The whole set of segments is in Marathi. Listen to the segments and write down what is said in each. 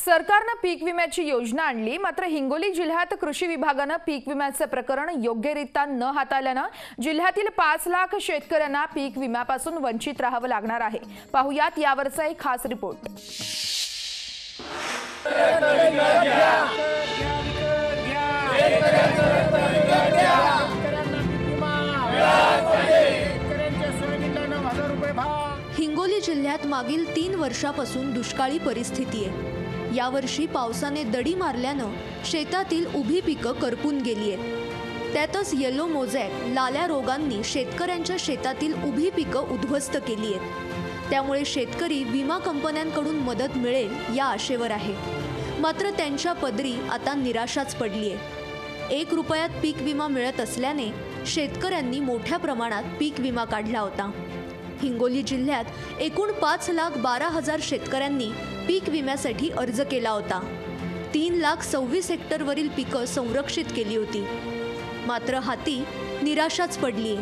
सरकारने पीक विम्याची योजना आणली, मात्र हिंगोली जिल्ह्यात कृषी विभागाने पीक विम्याचे प्रकरण योग्यरित्या न हाताळल्याने जिल्ह्यातील 5 लाख शेतकऱ्यांना पीक विम्यापासून वंचित राहावे लागणार आहे। पाहुयात यावरचा एक खास रिपोर्ट। हिंगोली जिल्ह्यात मागील 3 वर्षापासून दुष्काळी परिस्थिती आहे। यावर्षी पावसाने दडी मारल्याने शेतातील उभी पिकं करपून गेली आहेत। त्यातच येलो मोझॅक लाल्या रोगांनी शेतकऱ्यांच्या शेतातील उभी पिकं उद्ध्वस्त केली आहेत। त्यामुळे शेतकरी विमा कंपन्यांकडून मदत मिळेल या आशेवर आहे, मात्र त्यांच्या पदरी आता निराशाच पडली आहे। 1 रुपयात पीक विमा मिळत असल्याने शेतकऱ्यांनी मोठ्या प्रमाणात पीक विमा काढला होता। हिंगोली जिल्ह्यात एकूण 5,12,000 शेतकऱ्यांनी पीक विम्यासाठी अर्ज केला होता। 3,26,000 हेक्टरवरील पिकं संरक्षित केली होती, मात्र हाती निराशाच पडली।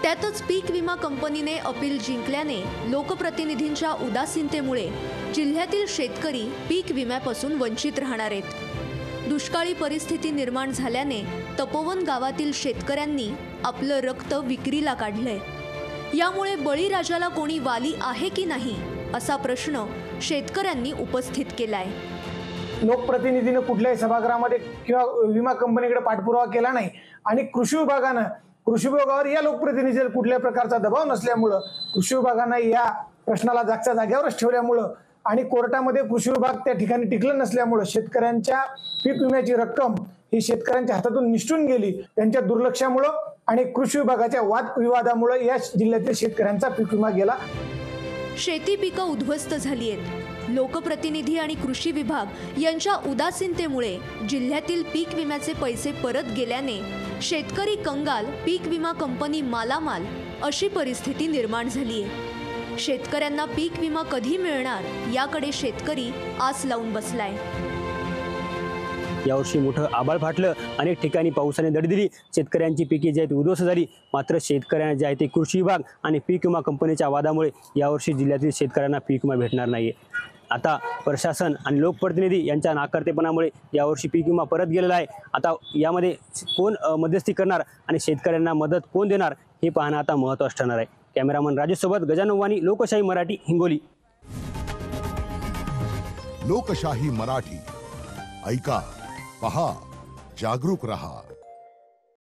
त्यातच पीक विमा कंपनीने अपील जिंकल्याने लोकप्रतिनिधींच्या उदासीनतेमुळे जिल्ह्यातील शेतकरी पीक विम्यापासून वंचित राहणार आहेत। दुष्काळी परिस्थिती निर्माण झाल्याने तपोवन गावातील शेतकऱ्यांनी आपलं रक्त विक्रीला काढलंय। यामुळे बळीराजाला कोणी वाली आहे की नाही असा प्रश्न शेतकऱ्यांनी उपस्थित केलाय। लोकप्रतिनिधीने कुठल्याही सभागृहामध्ये किंवा विमा कंपनीकडे पाठपुरावा केला नाही आणि कृषी विभागावर या लोकप्रतिनिधीला कुठल्या प्रकारचा दबाव नसल्यामुळे कृषी विभागाने या प्रश्नाला जागच्या जागेवरच ठेवल्यामुळे आणि कोर्टामध्ये कृषी विभाग त्या ठिकाणी टिकलं नसल्यामुळे शेतकऱ्यांच्या पीक विम्याची रक्कम ही शेतकऱ्यांच्या हातातून निसटून गेली। त्यांच्या दुर्लक्षामुळे आणि कृषी विभागाच्या वादविवादामुळे या जिल्ह्यातील शेतकऱ्यांचा पीक विमा गेला। शेती पिकं उद्ध्वस्त झाली आहेत। लोकप्रतिनिधी आणि कृषी विभाग यांच्या उदासीनतेमुळे जिल्ह्यातील पीक विम्याचे पैसे परत गेल्याने शेतकरी कंगाल, पीक विमा कंपनी मालामाल अशी परिस्थिती निर्माण झाली आहे। शेतकऱ्यांना पीक विमा कधी मिळणार याकडे शेतकरी आस लावून बसलाय। यावर्षी मोठं आभाळ फाटलं, अनेक ठिकाणी पावसाने दडी दिली, शेतकऱ्यांची पिके जी आहेत उद्ध्वस्त झाली। मात्र शेतकऱ्यांना जे आहे ते कृषी विभाग आणि पीक विमा कंपनीच्या वादामुळे यावर्षी जिल्ह्यातील शेतकऱ्यांना पीक विमा भेटणार नाहीये। आता प्रशासन आणि लोकप्रतिनिधी यांच्या नाकारतेपणामुळे यावर्षी पीक विमा परत गेलेला आहे। आता यामध्ये कोण मध्यस्थी करणार आणि शेतकऱ्यांना मदत कोण देणार हे पाहणं आता महत्त्वाचं ठरणार आहे। कॅमेरामन राजेश सोबत गजानन वाणी, लोकशाही मराठी, हिंगोली। लोकशाही मराठी, ऐका, पहा, जागरूक रहा।